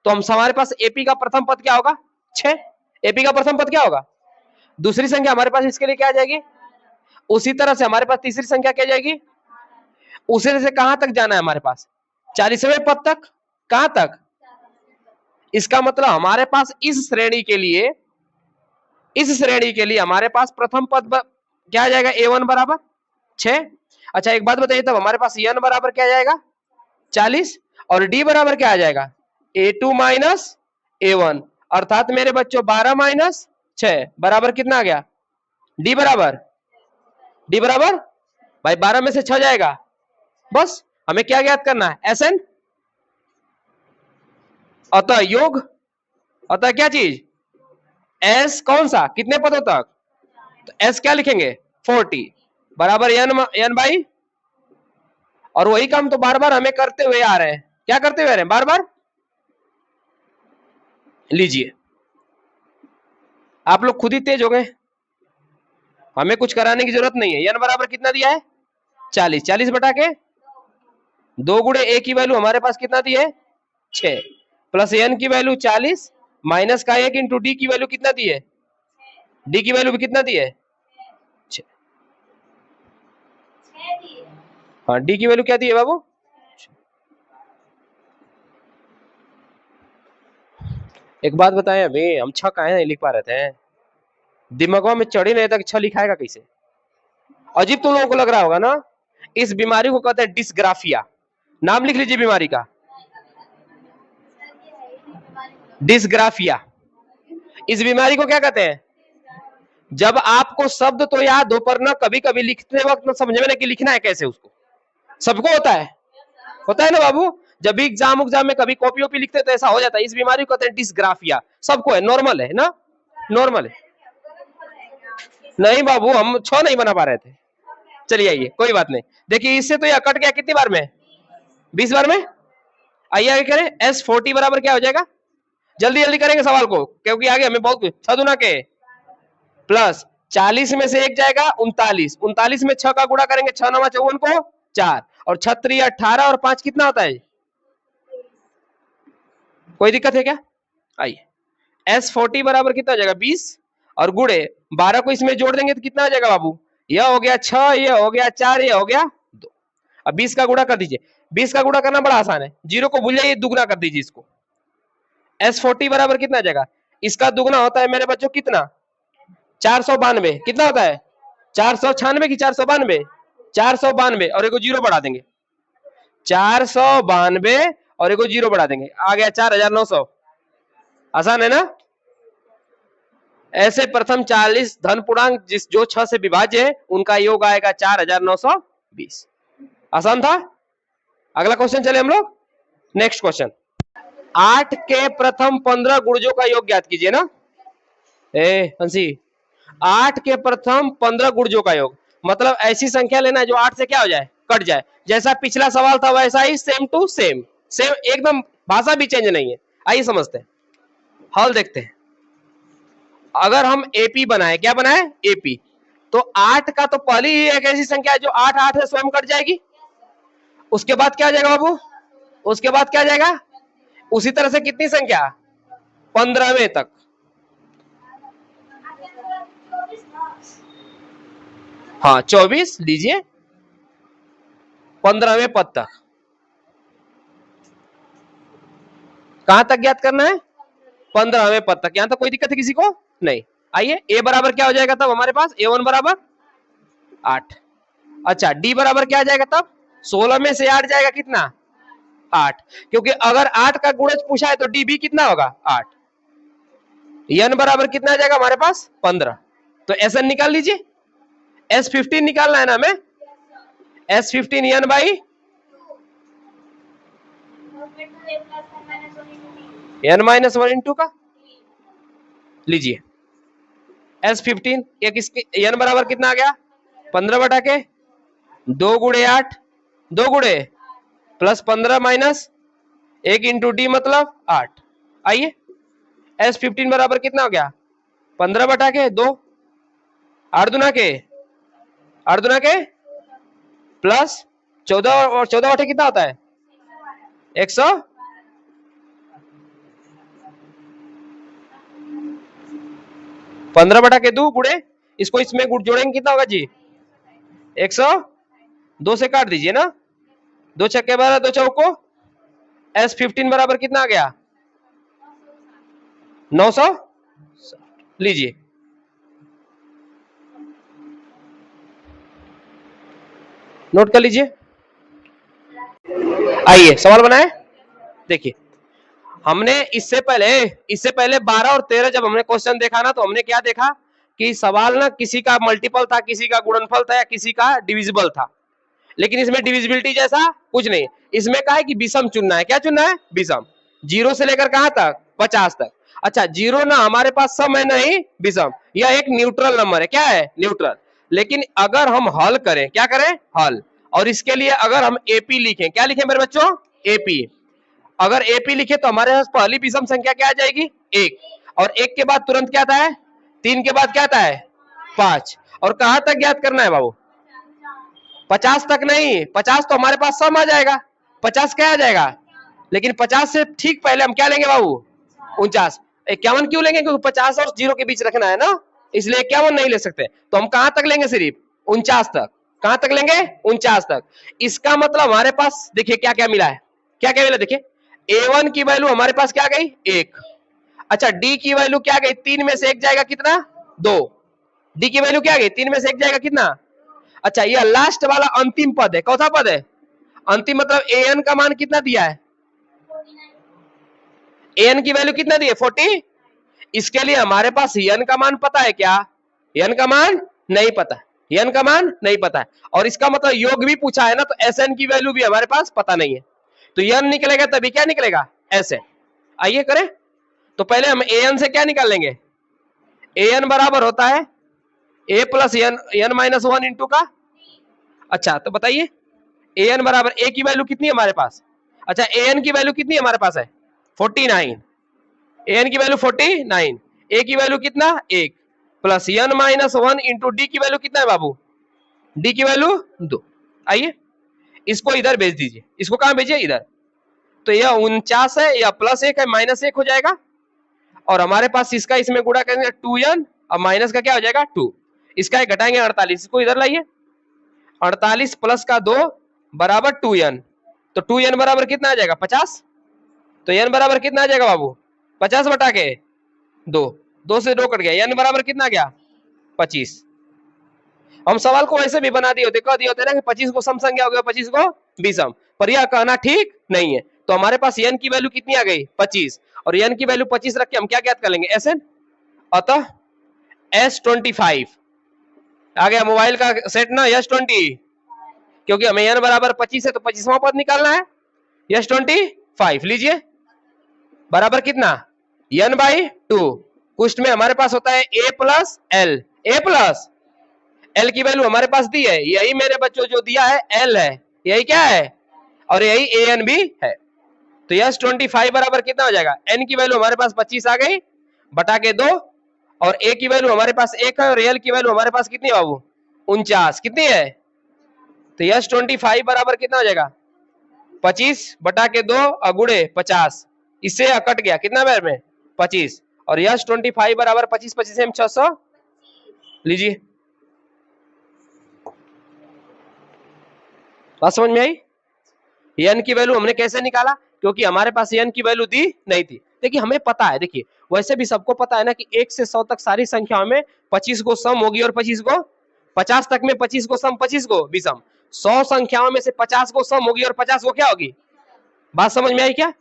तो हम हमारे पास एपी का प्रथम पद क्या होगा 6, एपी का प्रथम पद क्या होगा। दूसरी संख्या हमारे पास इसके लिए क्या आ जाएगी, उसी तरह से हमारे पास तीसरी संख्या क्या जाएगी, उसी से कहां तक जाना है हमारे पास 40वें पद तक, कहां तक। इसका मतलब हमारे पास इस श्रेणी के लिए, इस श्रेणी के लिए हमारे पास प्रथम पद क्या आ जाएगा a1 बराबर 6। अच्छा एक बात बताइए, तब हमारे पास n बराबर क्या आ जाएगा 40 और d बराबर क्या आ जाएगा a2 माइनस a1, अर्थात मेरे बच्चों 12 माइनस 6 बराबर कितना आ गया d बराबर, d बराबर भाई 12 में से 6 जाएगा, बस हमें क्या ज्ञात करना है एसएन, अतः योग, अतः क्या चीज एस कौन सा कितने पदों तक, तो एस क्या लिखेंगे 40 बराबर एन बाई, और वही काम तो बार बार हमें करते हुए आ रहे हैं, क्या करते हुए आ रहे हैं बार बार। लीजिए आप लोग खुद ही तेज हो गए, हमें कुछ कराने की जरूरत नहीं है। एन बराबर कितना दिया है 40, 40 बटा के 2 गुणे ए की वैल्यू हमारे पास कितना दी है 6, प्लस एन की वैल्यू 40 माइनस का 1 इंटू डी की वैल्यू कितना दी है, डी की वैल्यू भी कितना दी है 6। हाँ डी की वैल्यू क्या दी है बाबू, एक बात बताएं अभी हम 6 काहे नहीं लिख पा रहे थे, दिमागों में चढ़ी नहीं तक 6 लिखाएगा कैसे, अजीब तुम लोगों को लग रहा होगा ना। इस बीमारी को कहते हैं डिस्ग्राफिया, नाम लिख लीजिए बीमारी का डिस्ग्राफिया। इस बीमारी को क्या कहते हैं, जब आपको शब्द तो याद हो पर ना कभी कभी लिखते वक्त ना समझ में कि लिखना है कैसे उसको, सबको होता है ना बाबू, जब भी एग्जाम में कभी कॉपी ओपी लिखते तो ऐसा हो जाता है। इस बीमारी को कहते हैं डिस्ग्राफिया, सबको है, नॉर्मल है ना, नॉर्मल है। नहीं बाबू हम 6 नहीं बना पा रहे थे, चलिए आइए कोई बात नहीं। देखिए इससे तो यह कट गया कितनी बार में 20 बार में। आइए आगे करें S40 बराबर क्या हो जाएगा, जल्दी जल्दी करेंगे सवाल को क्योंकि आगे हमें बहुत कुछ, 6 दूना के प्लस 40 में से एक जाएगा 39, 39 में 6 का गुणा करेंगे 6 9 54 को 4 और 36 18 और 5 कितना होता है, कोई दिक्कत है क्या। आइए S40 बराबर कितना हो जाएगा 20 और गुणे 12 को इसमें जोड़ देंगे तो कितना हो जाएगा बाबू, यह हो गया 6, यह हो गया 4, यह हो गया 2। अब 20 का गुणा कर दीजिए, 20 का गुणा करना बड़ा आसान है, 0 को भूल जाइए, दुगना कर दीजिए इसको। S40 बराबर कितना आ जाएगा, इसका दुगना होता है मेरे बच्चों कितना, 492, कितना होता है 496 की 492, 492 और एक जीरो बढ़ा देंगे, 492 और एक जीरो बढ़ा देंगे, आ गया 4900। आसान है ना। ऐसे प्रथम 40 धन पूर्णांक जो 6 से विभाज्य है उनका योग आएगा 4920। आसान था। अगला क्वेश्चन चले हम लोग, नेक्स्ट क्वेश्चन। 8 के प्रथम 15 गुणजों का योग ज्ञात कीजिए ना। हंसी, 8 के प्रथम 15 गुणजों का योग मतलब ऐसी संख्या लेना है जो 8 से क्या हो जाए, कट जाए। जैसा पिछला सवाल था वैसा ही सेम टू सेम, सेम एकदम, भाषा भी चेंज नहीं है। आइए समझते हैं, हल देखते हैं। अगर हम एपी बनाए, क्या बनाए, एपी, तो 8 का तो पहली ही एक ऐसी संख्या है जो 8 8 से स्वयं कट जाएगी। उसके बाद क्या आ जाएगा बाबू, उसके बाद क्या आ जाएगा, उसी तरह से कितनी संख्या, 15वें तक। हाँ 24 लीजिए, 15वें पद तक। कहां तक ज्ञात करना है, 15वें पद तक। यहां तक कोई दिक्कत है किसी को, नहीं। आइए, ए बराबर क्या हो जाएगा तब हमारे पास, A1 बराबर 8। अच्छा, डी बराबर क्या आ जाएगा तब, 16 में से 8 जाएगा कितना, 8, क्योंकि अगर 8 का गुणज पूछा है तो डी भी कितना होगा, 8। एन बराबर कितना आ जाएगा हमारे पास, 15। तो एस एन निकाल लीजिए, S15 निकालना है ना हमें, S15 N by n-1 into का, लीजिए S15 एक इसके n बराबर कितना आ गया, 15 बटा के 2 गुणे 8, 2 गुणे प्लस 15 माइनस 1 इंटू डी मतलब 8। आइए, S15 बराबर कितना हो गया, 15 बटा के 2, 8 दुना के प्लस 14, और 14 बटे कितना होता है 100, 15 बटा के 2 गुणे, इसको इसमें जोड़ेंगे कितना होगा जी, 100, 2 से काट दीजिए ना, 2 छक्के 12, 2 चौको, S15 बराबर कितना आ गया 900। लीजिए, नोट कर लीजिए। आइए सवाल बनाए, देखिए हमने इससे पहले 12 और 13 जब हमने क्वेश्चन देखा ना, तो हमने क्या देखा कि सवाल ना किसी का मल्टीपल था, किसी का गुणनफल था, या किसी का डिविजिबल था। लेकिन इसमें डिविजिबिलिटी जैसा कुछ नहीं, इसमें क्या है कि विषम चुनना है। क्या चुनना है, विषम, 0 से लेकर कहां तक, 50 तक। अच्छा, 0 ना हमारे पास सम है, नहीं विषम, यह एक न्यूट्रल नंबर है। क्या है, न्यूट्रल। लेकिन अगर हम हल करें, क्या करें, हल, और इसके लिए अगर हम एपी लिखें, क्या लिखें मेरे बच्चों, एपी। अगर एपी लिखे तो हमारे पास पहली विषम संख्या क्या आ जाएगी, 1, और 1 के बाद तुरंत क्या आता है, 3 के बाद क्या आता है, 5, और कहां तक ज्ञात करना है बाबू, 50 तक नहीं, 50 तो हमारे पास सम आ जाएगा, 50 क्या आ जाएगा, लेकिन 50 से ठीक पहले हम क्या लेंगे बाबू, 49। 51 क्यों लेंगे, क्योंकि 50 और 0 के बीच रखना है ना, इसलिए 51 नहीं ले सकते। तो हम कहां तक लेंगे, सिर्फ 49 तक। कहां तक लेंगे, 49 तक। इसका मतलब हमारे पास देखिए क्या क्या मिला है, क्या क्या मिला, देखिए A1 की वैल्यू हमारे पास क्या गई, 1। अच्छा, डी की वैल्यू क्या गई, 3 में से 1 जाएगा कितना, 2। डी की वैल्यू क्या गई, 3 में से 1 जाएगा कितना। अच्छा, ये लास्ट वाला अंतिम पद है, कौन सा पद है, अंतिम, मतलब an का मान कितना दिया है, an की वैल्यू कितना दी है, 40। इसके लिए हमारे पास n का मान पता है क्या, n का मान नहीं पता, n का मान नहीं पता है, और इसका मतलब योग भी पूछा है ना, तो Sn की वैल्यू भी हमारे पास पता नहीं है। तो n निकलेगा तभी क्या निकलेगा, Sn। आइए करें, तो पहले हम an से क्या निकाल लेंगे, an बराबर होता है a plus n minus 1 into का। अच्छा, तो बताइए an बराबर a की वैल्यू कितनी है हमारे पास, अच्छा an की वैल्यू कितनी हमारे पास है, 49, an की वैल्यू 49, a की वैल्यू कितना, 1, plus n minus 1 into D की वैल्यू कितना है बाबू, डी की वैल्यू 2। आइए इसको इधर भेज दीजिए, इसको कहां भेजिए, इधर। तो यह 49 है, यह प्लस 1 है, माइनस 1 हो जाएगा, और हमारे पास इसका इसमें गुणा करेंगे 2n, और माइनस का क्या हो जाएगा 2, इसका घटाएंगे 48, इसको इधर लाइए, 48 प्लस का 2 बराबर 2n, तो 2n बराबर कितना आ जाएगा 50। तो n बराबर कितना आ जाएगा बाबू 50 बटा के 2, 2 से 2 कट गया, n बराबर कितना आ गया 25। हम सवाल को ऐसे भी बना दिए होते, कह दिए होते ना कि 25 को सम संख्या हो गया 25 को विषम, पर यह कहना ठीक नहीं है। तो हमारे पास n की वैल्यू कितनी आ गई 25, और n की वैल्यू 25 रख के हम क्या ज्ञात कर लेंगे Sn। अतः S25 आ गया मोबाइल का सेट ना S20, क्योंकि हमें n बराबर 25 है तो 25वां पद निकालना है। S25 लीजिए बराबर कितना n बाई 2, कुष्ठ में हमारे पास होता है a plus L, a plus L की वैल्यू हमारे पास दी है, यही मेरे बच्चों जो दिया है एल है, यही क्या है और यही ए एन भी है। तो S25 बराबर कितना हो जाएगा, एन की वैल्यू हमारे पास 25 आ गई बटा के 2, और ए की वैल्यू हमारे पास 1 है, और एल की वैल्यू हमारे पास कितनी बाबू 49 कितनी है। तो S25 बराबर कितना हो जाएगा 25 बटा के 2 अगुड़े 50, इससे कट गया कितना बार में 25, और S25 बराबर 25 25 में 600 लीजिए। बात समझ में आई। n की वैल्यू हमने कैसे निकाला, क्योंकि हमारे पास n की वैल्यू दी नहीं थी। देखिए हमें पता है, देखिए वैसे भी सबको पता है ना कि 1 से 100 तक सारी संख्याओं में 25 को सम होगी और 25 को 50 तक में 25 को सम 25 को विषम, 100 संख्याओं में से 50 को सम होगी और 50 को क्या होगी। बात समझ में आई क्या।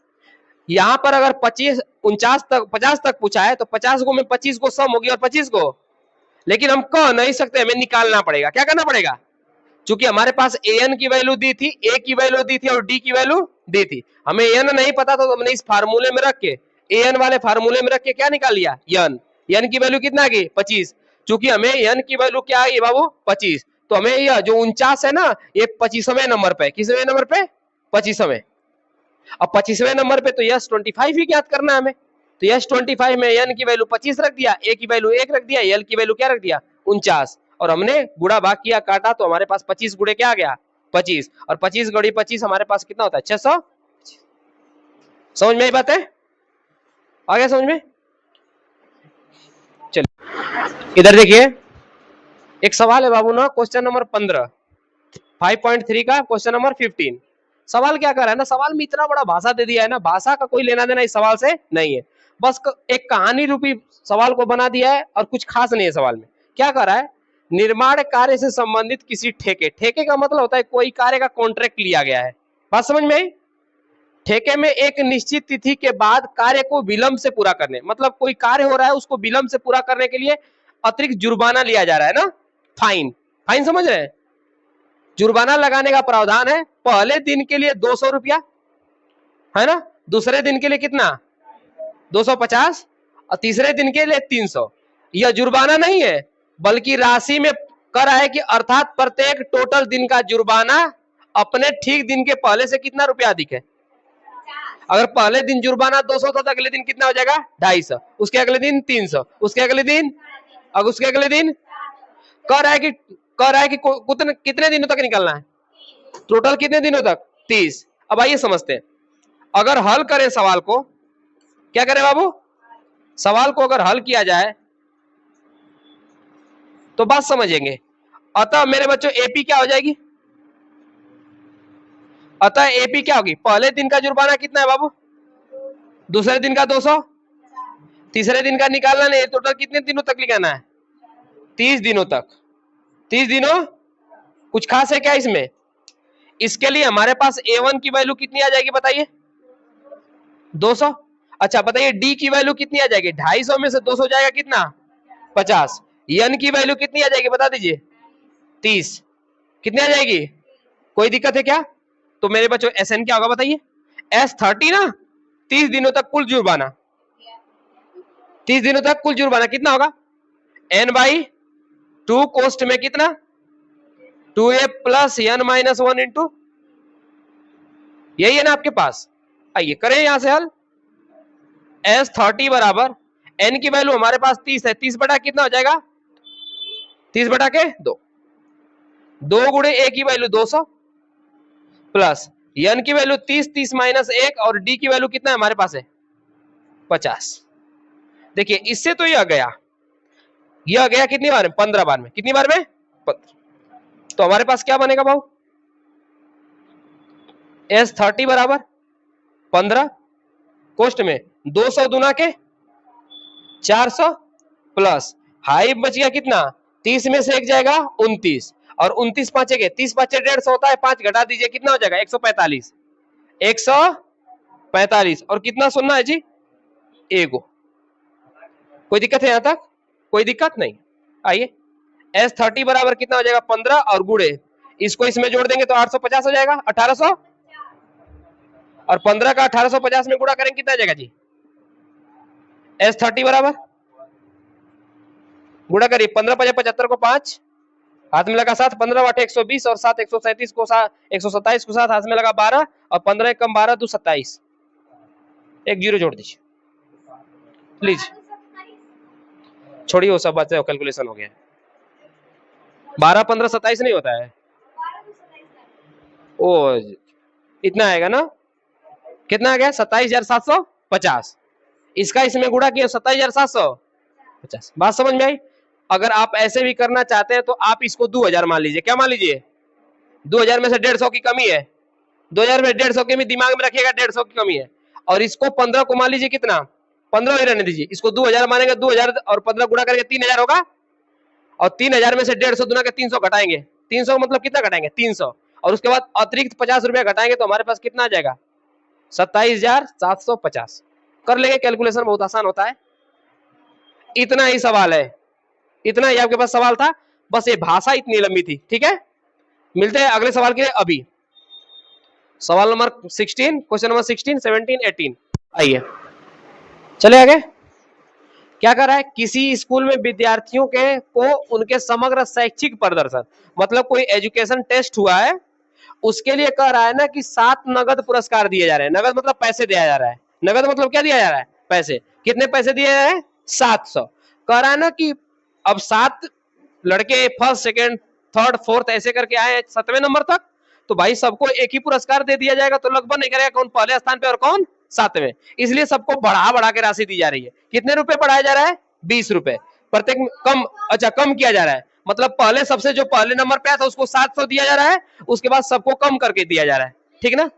यहाँ पर अगर 25 49 तक 50 तक पूछा है तो 50 को में 25 को सम होगी और 25 को, लेकिन हम कह नहीं सकते, हमें निकालना पड़ेगा। क्या करना पड़ेगा, चूंकि हमारे पास an की वैल्यू दी थी, a की वैल्यू दी थी और d की वैल्यू दी थी, हमें n नहीं पता तो हमने इस फार्मूले में रख के an वाले फार्मूले में रख के क्या निकाल लिया n की वैल्यू कितना आ गई 25। चूंकि हमें n की वैल्यू क्या आई बाबू 25, तो हमें यह जो 49 है ना ये 25वें नंबर पे, किसवें नंबर पे 25वें। अब 25वें नंबर पे तो S25 ही ज्ञात करना है हमें। तो S25 में n की वैल्यू 25 रख दिया, a की वैल्यू 1 रख दिया, l की वैल्यू क्या रख दिया 49, और हमने गुणा भाग किया काटा तो हमारे पास 25 गुणे क्या आ गया 25, और 25 गुणे 25 हमारे पास कितना होता है 600। समझ में आई बात है, आ गया समझ में। चलिए इधर देखिए एक सवाल है बाबू ना, क्वेश्चन नंबर 15 5.3 का क्वेश्चन नंबर 15। सवाल क्या कर रहा है ना, सवाल में इतना बड़ा भाषा दे दिया है ना, भाषा का कोई लेना देना इस सवाल से नहीं है, बस एक कहानी रूपी सवाल को बना दिया है और कुछ खास नहीं है सवाल में। क्या कर रहा है, निर्माण कार्य से संबंधित किसी ठेके, ठेके का मतलब होता है कोई कार्य का कॉन्ट्रैक्ट लिया गया है। बात समझ में आई। ठेके में एक निश्चित तिथि के बाद कार्य को विलंब से पूरा करने, मतलब कोई कार्य हो रहा है उसको विलंब से पूरा करने के लिए अतिरिक्त जुर्माना लिया जा रहा है ना, फाइन। फाइन समझ रहे हैं, जुर्माना लगाने का प्रावधान है। पहले दिन के लिए 200 रुपया है ना, दूसरे दिन के लिए कितना 250, और तीसरे दिन के लिए 300। यह जुर्माना नहीं है बल्कि राशि में कर है कि अर्थात प्रत्येक टोटल दिन का जुर्माना अपने ठीक दिन के पहले से कितना रुपया अधिक है। अगर पहले दिन जुर्माना 200 था तो अगले दिन कितना हो जाएगा 250, उसके अगले दिन 300, उसके अगले दिन और उसके अगले दिन। कह रहा है कि कितने दिनों तक निकलना है, टोटल कितने दिनों तक 30। अब आइए समझते हैं, अगर हल करें सवाल को, क्या करें बाबू, सवाल को अगर हल किया जाए तो बात समझेंगे। अतः मेरे बच्चों एपी क्या हो जाएगी, अतः एपी क्या होगी, पहले दिन का जुर्माना कितना है बाबू, दूसरे दिन का 200, तीसरे दिन का निकालना नहीं, टोटल कितने दिनों तक निकालना है 30 दिनों तक। 30 दिनों कुछ खास है क्या इसमें। इसके लिए हमारे पास A1 की वैल्यू कितनी आ जाएगी बताइए 200। अच्छा बताइए डी की वैल्यू कितनी आ जाएगी, 250 में से 200 जाएगा कितना 50। एन की वैल्यू कितनी आ जाएगी बता दीजिए 30, कितनी आ जाएगी, कोई दिक्कत है क्या। तो मेरे बच्चों एस एन क्या होगा बताइए, S30 ना, 30 दिनों तक कुल जुर्माना, 30 दिनों तक कुल जुर्माना कितना होगा n/2 कोस्ट में कितना 2a प्लस n-1 इंटू, यही है ना आपके पास। आइए करें यहां से हल। S30 बराबर n की वैल्यू हमारे पास 30 है, 30 बटा कितना हो जाएगा 30 बटा के 2, 2 गुणे a की वैल्यू 200 प्लस n की वैल्यू 30, 30 माइनस 1, और d की वैल्यू कितना है हमारे पास है 50। देखिए इससे तो यह गया कितनी बार में 15 बार में, कितनी बार में 15। तो हमारे पास क्या बनेगा भाऊ S30 बराबर 15 कोष्ट में 200 दुना के 400 प्लस हाई बच गया कितना 30 में से एक जाएगा 29 और 29 पांचे के 30 पांचे 150 होता है 5 घटा दीजिए कितना हो जाएगा 145 145 और कितना सुनना है जी एगो। कोई दिक्कत है यहां तक? कोई दिक्कत नहीं। आइए S30 बराबर कितना हो जाएगा 15 और गुड़े इसको इसमें जोड़ देंगे तो 850 हो जाएगा 1800 और 15 का 1850 में गुणा करेंगे कितना आ जाएगा जी S30 बराबर गुणा करिए 15 5 75 को 5 हाथ में लगा 7 15 8 120 और 7 137 को 127 को 7 हाथ में लगा 12 और 15 कम 12 2 27 एक जीरो जोड़ दीजिए प्लीज। छोड़िए वो सब बातें कैलकुलेशन हो गया 12 15 27 नहीं होता है ओ इतना आएगा ना कितना आ गया 27,750 इसका इसमें गुणा किया 27,750 बात समझ में आई। अगर आप ऐसे भी करना चाहते हैं तो आप इसको 2000 मान लीजिए क्या मान लीजिए 2000 में से 150 की कमी है 2000 में 150 के भी दिमाग में रखिएगा 150 की कमी है और इसको 15 को मान लीजिए कितना 15 ही रहने दीजिए इसको 2000 मानेंगे 2000 और 15 गुणा करके 3000 होगा और 3000 में से 150 दुना के 300 घटाएंगे 300 मतलब कितना घटाएंगे 300 और उसके बाद अतिरिक्त 50 रुपया घटाएंगे तो हमारे पास कितना आ जाएगा 27,750 कर लेंगे कैलकुलेशन बहुत आसान होता है। इतना ही सवाल है इतना ही आपके पास सवाल था बस ये भाषा इतनी लंबी थी ठीक है। मिलते हैं अगले सवाल के लिए अभी सवाल नंबर 16 क्वेश्चन नंबर 16 17 18 आइए चले आगे। क्या कर रहा है किसी स्कूल में विद्यार्थियों के को उनके समग्र शैक्षिक प्रदर्शन मतलब कोई एजुकेशन टेस्ट हुआ है उसके लिए कह रहा है ना कि 7 नगद पुरस्कार दिए जा रहे हैं। नगद मतलब पैसे दिया जा रहा है नगद मतलब क्या दिया जा रहा है पैसे कितने पैसे दिए जा रहे हैं 700 कह रहा है ना कि अब 7 लड़के फर्स्ट सेकेंड थर्ड फोर्थ ऐसे करके आए 7वें नंबर तक तो भाई सबको एक ही पुरस्कार दे दिया जाएगा तो लगभग नहीं करेगा कौन पहले स्थान पे और कौन 7वें इसलिए सबको बढ़ा के राशि दी जा रही है। कितने रुपए बढ़ाया जा रहा है 20 रुपए प्रत्येक कम अच्छा कम किया जा रहा है मतलब पहले सबसे जो पहले नंबर पे आया था उसको 700 दिया जा रहा है उसके बाद सबको कम करके दिया जा रहा है ठीक ना।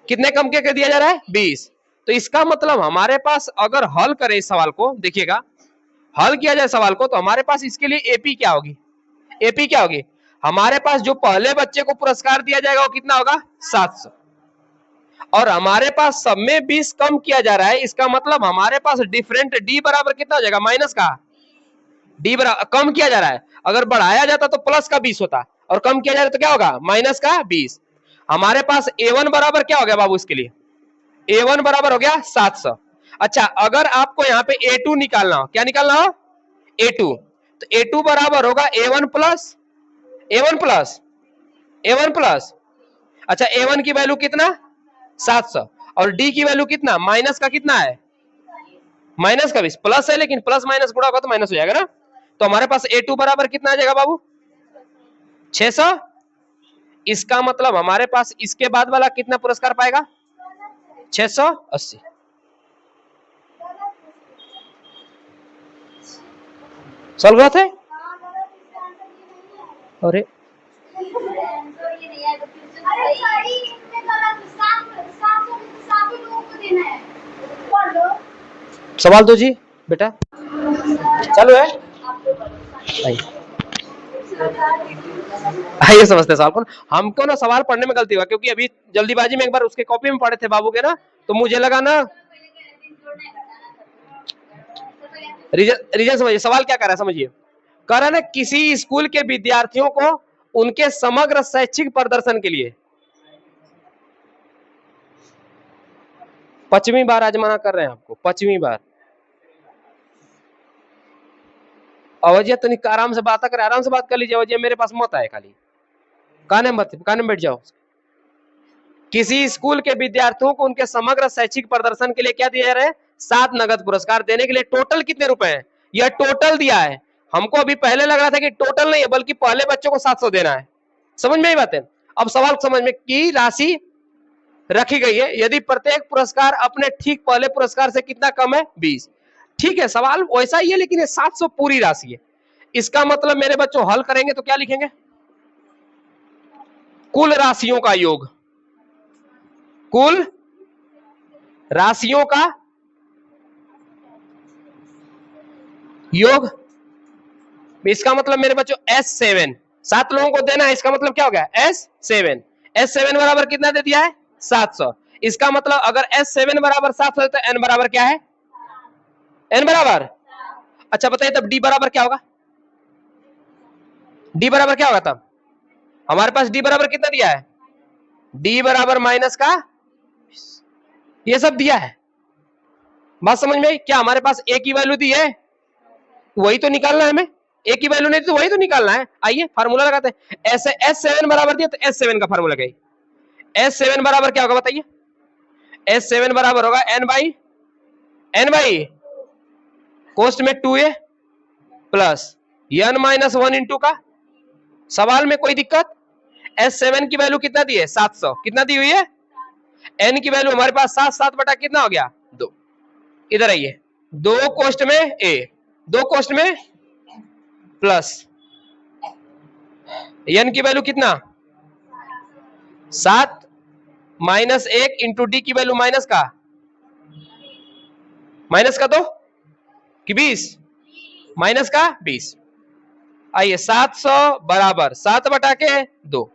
कितने कम करके दिया जा रहा है 20 तो इसका मतलब हमारे पास अगर हल करें इस सवाल को देखिएगा हल किया जाए सवाल को तो हमारे पास इसके लिए एपी क्या होगी एपी क्या होगी हमारे पास जो पहले बच्चे को पुरस्कार दिया जाएगा वो कितना होगा 700 और हमारे पास सब में 20 कम किया जा रहा है इसका मतलब हमारे पास डिफरेंट डी बराबर कितना हो जाएगा माइनस का डी बराबर कम किया जा रहा है अगर बढ़ाया जाता तो प्लस का 20 होता और कम किया जा रहा है तो क्या होगा माइनस का 20। हमारे पास A1 बराबर क्या हो गया बाबू इसके लिए A1 बराबर हो गया 700। अच्छा अगर आपको यहाँ पे A2 निकालना हो क्या निकालना हो A2 तो A2 बराबर होगा A1 plus A1 plus A1 plus अच्छा A1 की वैल्यू कितना 700 और D की वैल्यू कितना माइनस का कितना है माइनस का 20 प्लस है लेकिन प्लस माइनस गुणा होगा तो माइनस हो जाएगा ना तो हमारे पास A2 बराबर कितना आ जाएगा बाबू 600। इसका मतलब हमारे पास इसके बाद वाला कितना पुरस्कार पाएगा 680। सॉल्व गलत है अरे सवाल दो जी बेटा चालू है आइए समझते सवाल को हमको ना सवाल पढ़ने में गलती हुआ क्योंकि अभी जल्दीबाजी में एक बार उसके कॉपी में पढ़े थे बाबू के ना तो मुझे लगा ना रीजन समझिए सवाल क्या कर रहा है समझिए कह रहा है ना किसी स्कूल के विद्यार्थियों को उनके समग्र शैक्षिक प्रदर्शन के लिए 5वीं बार आजमाना कर रहे हैं आपको 5वीं बार अवजिया तो आराम से बात कर आराम से बात कर लीजिए अवजिया मेरे पास मत आए खाली काने में बैठ जाओ। किसी स्कूल के विद्यार्थियों को उनके समग्र शैक्षिक प्रदर्शन के लिए क्या दिया जा रहा है 7 नगद पुरस्कार देने के लिए टोटल कितने रुपए हैं यह टोटल दिया है। हमको अभी पहले लग रहा था कि टोटल नहीं है बल्कि पहले बच्चों को 700 देना है समझ में आई बात है। अब सवाल समझ में की राशि रखी गई है यदि प्रत्येक पुरस्कार अपने ठीक पहले पुरस्कार से कितना कम है 20 ठीक है सवाल वैसा ही है लेकिन ये 700 पूरी राशि है। इसका मतलब मेरे बच्चों हल करेंगे तो क्या लिखेंगे कुल राशियों का योग कुल राशियों का योग। इसका मतलब मेरे बच्चों S7 7 लोगों को देना है, इसका मतलब क्या हो गया S7। S7 बराबर कितना दे दिया है 700। इसका मतलब अगर S7 बराबर 700 है तो N बराबर क्या है, N बराबर, अच्छा बताइए तब D बराबर क्या होगा, D बराबर क्या होगा तब, हमारे पास D बराबर कितना दिया है, D बराबर माइनस का, ये सब दिया है, बात समझ में आई? क्या हमारे पास A की वैल्यू दी है, वही तो निकालना है हमें, A की वैल्यू नहीं तो वही तो निकालना है। आइए फार्मूला लगाते हैं, ऐसे S7 बराबर दिया तो S7 का फार्मूला लगाइए, S7 बराबर क्या होगा बताइए, S7 बराबर होगा N बाई कोस्ट में 2A plus N minus 1 into का, सवाल में कोई दिक्कत, S7 की वैल्यू कितना दी है 700, कितना दी हुई है, N की वैल्यू हमारे पास 7 बटा कितना हो गया 2, इधर आइए 2 कोस्ट में A, 2 कोस्ट में प्लस N की वैल्यू कितना 7 माइनस 1 इंटू डी की वैल्यू माइनस का 2 कि 20, माइनस का 20। आइए 700 बराबर 7 बटा के 2,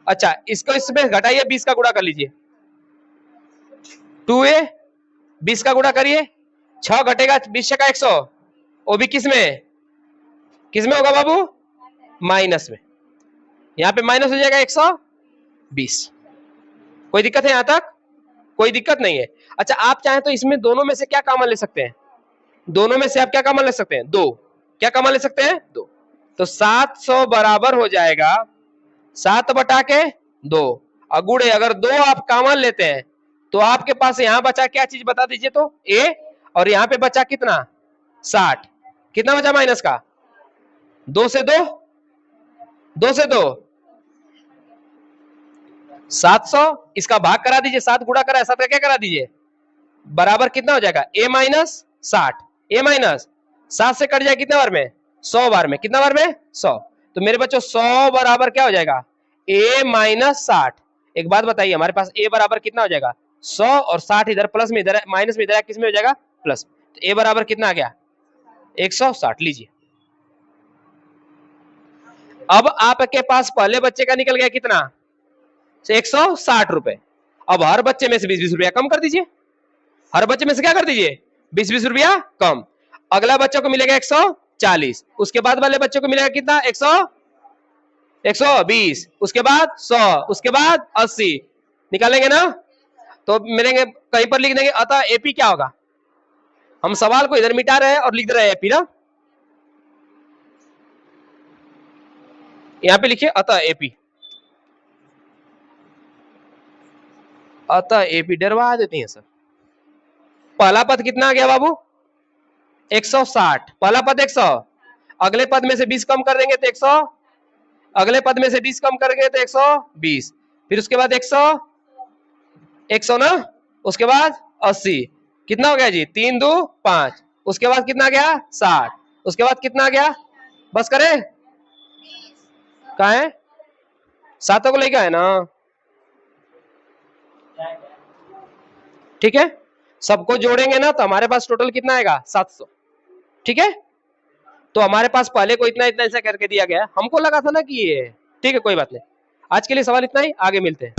अच्छा इसको इसमें घटाइए 20 का गुणा कर लीजिए, 2A 20 का गुणा करिए, 6 घटेगा 20 का 100, वो भी किस में होगा बाबू, माइनस में, यहां पे माइनस हो जाएगा 120। कोई दिक्कत है यहां तक, कोई दिक्कत नहीं है। अच्छा आप चाहें तो इसमें दोनों में से क्या कॉमन ले सकते हैं, दोनों में से आप क्या कॉमन ले सकते हैं, 2, क्या कॉमन ले सकते हैं 2, तो 700 बराबर हो जाएगा 7 बटा के 2, अगुड़े अगर 2 आप कॉमन लेते हैं तो आपके पास यहां बचा क्या चीज बता दीजिए तो A, और यहां पे बचा कितना 60, कितना बचा माइनस का 2 से 2, 2 से 2 700, इसका भाग करा दीजिए, 7 गुणा करा है 7 का क्या करा दीजिए, बराबर कितना हो जाएगा A माइनस 60, A माइनस 7 से कट जाए कितने बार में 100 बार में, कितना बार में 100, तो मेरे बच्चों 100 बराबर क्या हो जाएगा A माइनस 60। एक बात बताइए हमारे पास A बराबर कितना हो जाएगा 100 और 60 इधर प्लस में, इधर माइनस में, इधर किस में हो जाएगा प्लस, तो A बराबर कितना आ गया 160 लीजिए। अब आपके पास पहले बच्चे का निकल गया कितना 160 रुपए, अब हर बच्चे में से 20-20 रुपया कम कर दीजिए, हर बच्चे में से क्या कर दीजिए 20-20 रुपया कम, अगला बच्चे को मिलेगा 140, उसके बाद वाले बच्चे को मिलेगा कितना 120, उसके बाद 100, उसके बाद 80, निकालेंगे ना तो मिलेंगे, कहीं पर लिख देंगे अतः एपी क्या होगा, हम सवाल को इधर मिटा रहे हैं और लिख रहे हैं एपी ना, यहां पे लिखिए अतः एपी, अतः एपी डरवा देती है सर। पहला पद कितना आ गया बाबू 160, पहला पद 100, अगले पद में से 20 कम कर देंगे तो 100, अगले पद में से 20 कम करेंगे तो 120, फिर उसके बाद 100 ना, उसके बाद 80, कितना हो गया जी 3 2 5, उसके बाद कितना गया 60, उसके बाद कितना गया, बस करे कहा है 7 को लेके आए ना, ठीक है सबको जोड़ेंगे ना तो हमारे पास टोटल कितना आएगा 700, ठीक है तो हमारे पास पहले को इतना इतना ऐसा करके दिया गया, हमको लगा था ना कि ये ठीक है, कोई बात नहीं, आज के लिए सवाल इतना ही, आगे मिलते हैं।